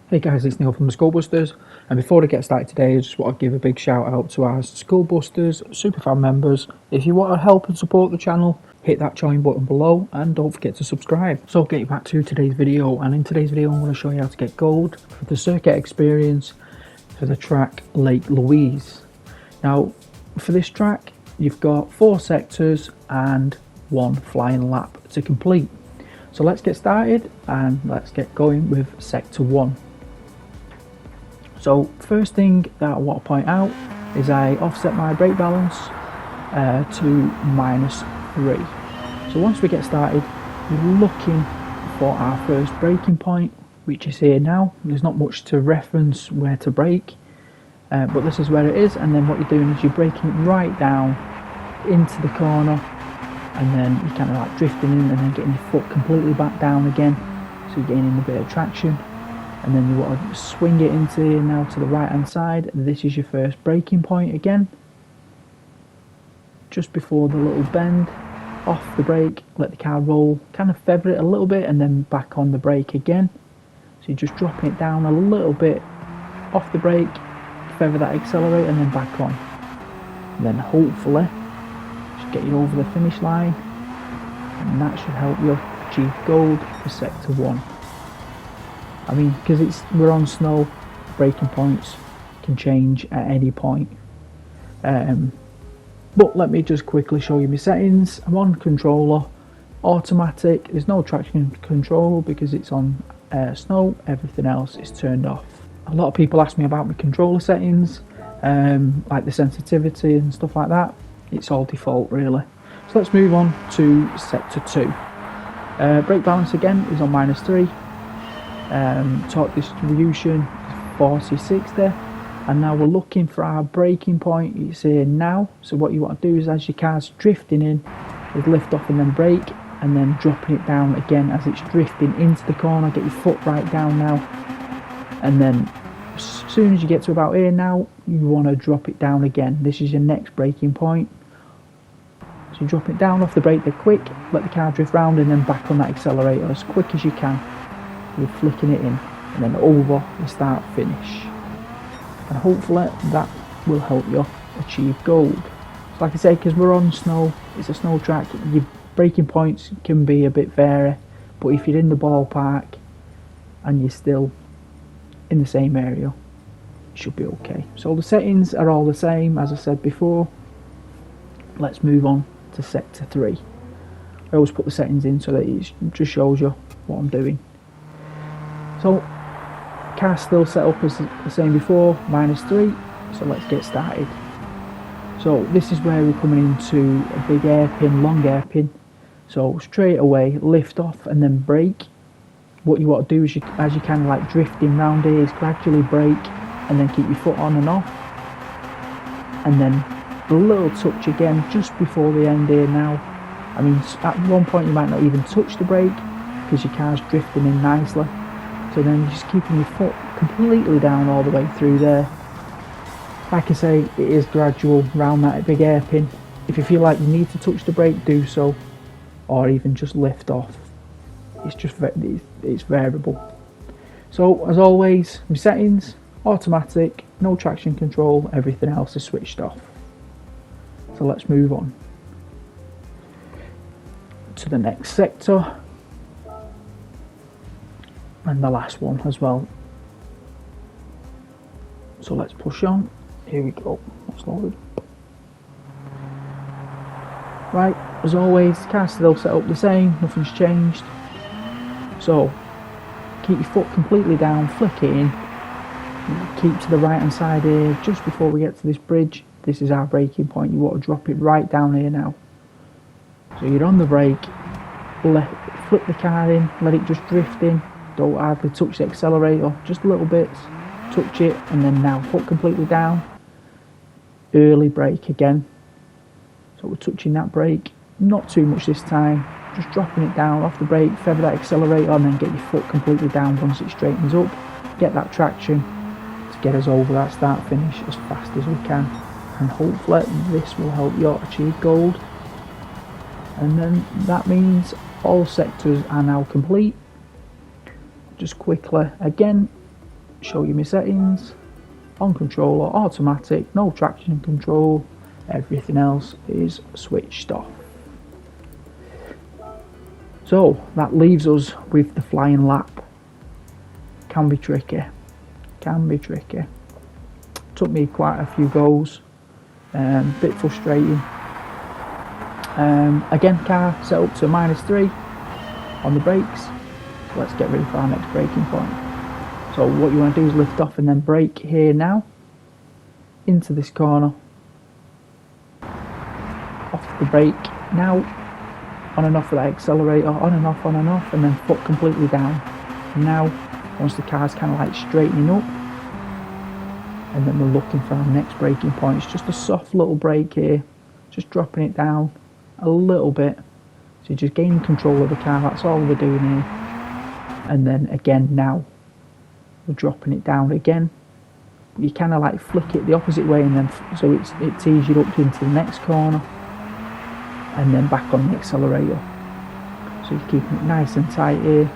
Hey guys, it's Neil from the Skullbusters, and before I get started today, I just want to give a big shout out to our Skullbusters superfan members. If you want to help and support the channel, hit that join button below and don't forget to subscribe. So getting back to today's video, and in today's video I'm going to show you how to get gold for the circuit experience for the track Lake Louise. Now for this track you've got 4 sectors and 1 flying lap to complete. So let's get started and let's get going with sector 1. So first thing that I want to point out is I offset my brake balance to -3. So once we get started, we're looking for our first braking point, which is here now. There's not much to reference where to brake, but this is where it is. And then what you're doing is you're braking it right down into the corner, and then you're kind of like drifting in and then getting your foot completely back down again, so you're gaining a bit of traction. And then you want to swing it into here now to the right hand side. This is your first braking point again, just before the little bend. Off the brake, let the car roll, kind of feather it a little bit and then back on the brake again. So you're just dropping it down a little bit off the brake, feather that accelerator and then back on. And then hopefully just get you over the finish line, and that should help you achieve gold for sector 1. I mean, because we're on snow, braking points can change at any point. But let me just quickly show you my settings. I'm on controller, automatic. There's no traction control because it's on snow. Everything else is turned off. A lot of people ask me about my controller settings, like the sensitivity and stuff like that. It's all default really. So let's move on to sector 2. Brake balance again is on -3. Torque distribution 40-60, and now we're looking for our braking point. It's here now. So what you want to do is, as your car's drifting in, is lift off and then brake, and then dropping it down again as it's drifting into the corner. Get your foot right down now, and then as soon as you get to about here now, you want to drop it down again. This is your next braking point. So you drop it down off the brake there quick, let the car drift round, and then back on that accelerator as quick as you can. You're flicking it in and then over the start finish, and hopefully that will help you achieve gold. So like I say, because we're on snow, it's a snow track, your braking points can be a bit vary, but if you're in the ballpark and you're still in the same area, you should be okay. So the settings are all the same as I said before. Let's move on to sector 3. I always put the settings in so that it just shows you what I'm doing. So car's still set up as the same before, -3. So let's get started. So this is where we're coming into a big hairpin, long hairpin. So straight away lift off and then brake. What you want to do is, as you kind of like drifting round here, is gradually brake and then keep your foot on and off, and then a little touch again just before the end here now. I mean, at one point you might not even touch the brake because your car's drifting in nicely. So then you're just keeping your foot completely down all the way through there. Like I say, it is gradual round that big hairpin. If you feel like you need to touch the brake, do so, or even just lift off. It's variable. So as always, my settings, automatic, no traction control, everything else is switched off. So let's move on to the next sector. And the last one as well. So let's push on. Here we go. That's loaded. Right, as always, car's still set up the same, nothing's changed. So keep your foot completely down, flick it in, keep to the right hand side here. Just before we get to this bridge, this is our braking point. You want to drop it right down here now. So you're on the brake, flip the car in, let it just drift in. Don't hardly touch the accelerator, just a little bit, touch it, and then now foot completely down, early brake again. So we're touching that brake, not too much this time, just dropping it down off the brake, feather that accelerator, and then get your foot completely down once it straightens up. Get that traction to get us over that start finish as fast as we can, and hopefully this will help you achieve gold. And then that means all sectors are now complete. Just quickly again, show you my settings. On controller, automatic, no traction control, everything else is switched off. So that leaves us with the flying lap. Can be tricky, Took me quite a few goes, bit frustrating. Again, car set up to -3 on the brakes. So let's get ready for our next braking point. So what you want to do is lift off and then brake here now, into this corner, off the brake now, on and off with that accelerator, on and off, and then foot completely down. Now, once the car's kind of like straightening up, and then we're looking for our next braking point. It's just a soft little brake here, just dropping it down a little bit. So you're just gaining control of the car, that's all we're doing here. And then again now, we're dropping it down again. You kind of like flick it the opposite way, and then so it tees you up into the next corner, and then back on the accelerator. So you're keeping it nice and tight here,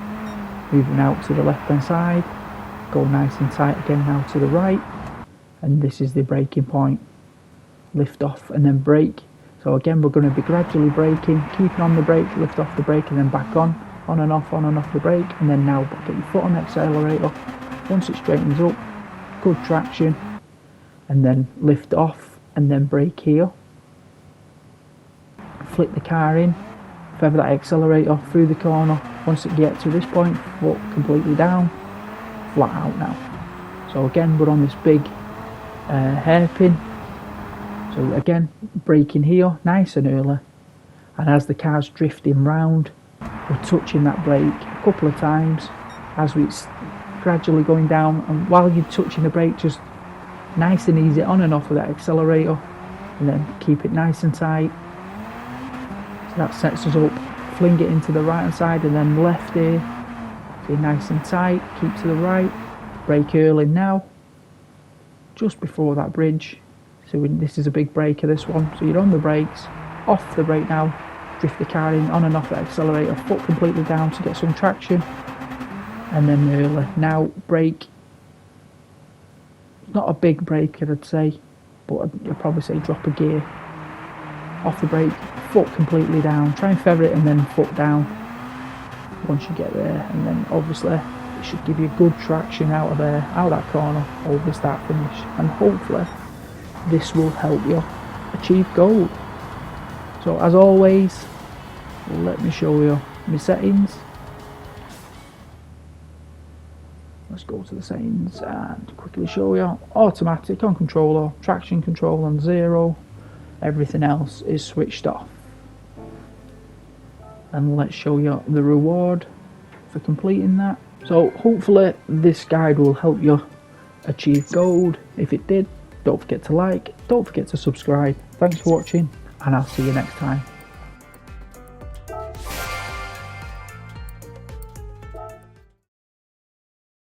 moving out to the left hand side, go nice and tight again now to the right, and this is the braking point. Lift off and then brake. So again, we're going to be gradually braking, keeping on the brake, lift off the brake, and then back on and off the brake, and then now get your foot on the accelerator. Once it straightens up, good traction, and then lift off and then brake here. Flick the car in, feather that accelerator through the corner. Once it gets to this point, foot completely down, flat out now. So again, we're on this big hairpin. So again, braking here nice and early, and as the car's drifting round, we're touching that brake a couple of times as it's gradually going down, and while you're touching the brake, just nice and easy on and off with that accelerator, and then keep it nice and tight. So that sets us up, fling it into the right hand side and then left here. So nice and tight, keep to the right, brake early now, just before that bridge. So this is a big braker, this one. So you're on the brakes, off the brake now, drift the car in, on and off the accelerator, foot completely down to get some traction, and then early. Now brake, not a big braker I'd say, but I'd probably say drop a gear. Off the brake, foot completely down, try and feather it and then foot down once you get there, and then obviously it should give you good traction out of there, out of that corner, over start finish, and hopefully this will help you achieve gold. So as always, let me show you my settings. Let's go to the settings and quickly show you. Automatic on controller, traction control on 0, everything else is switched off. And let's show you the reward for completing that. So hopefully this guide will help you achieve gold. If it did, don't forget to like, don't forget to subscribe. Thanks for watching, and I'll see you next time.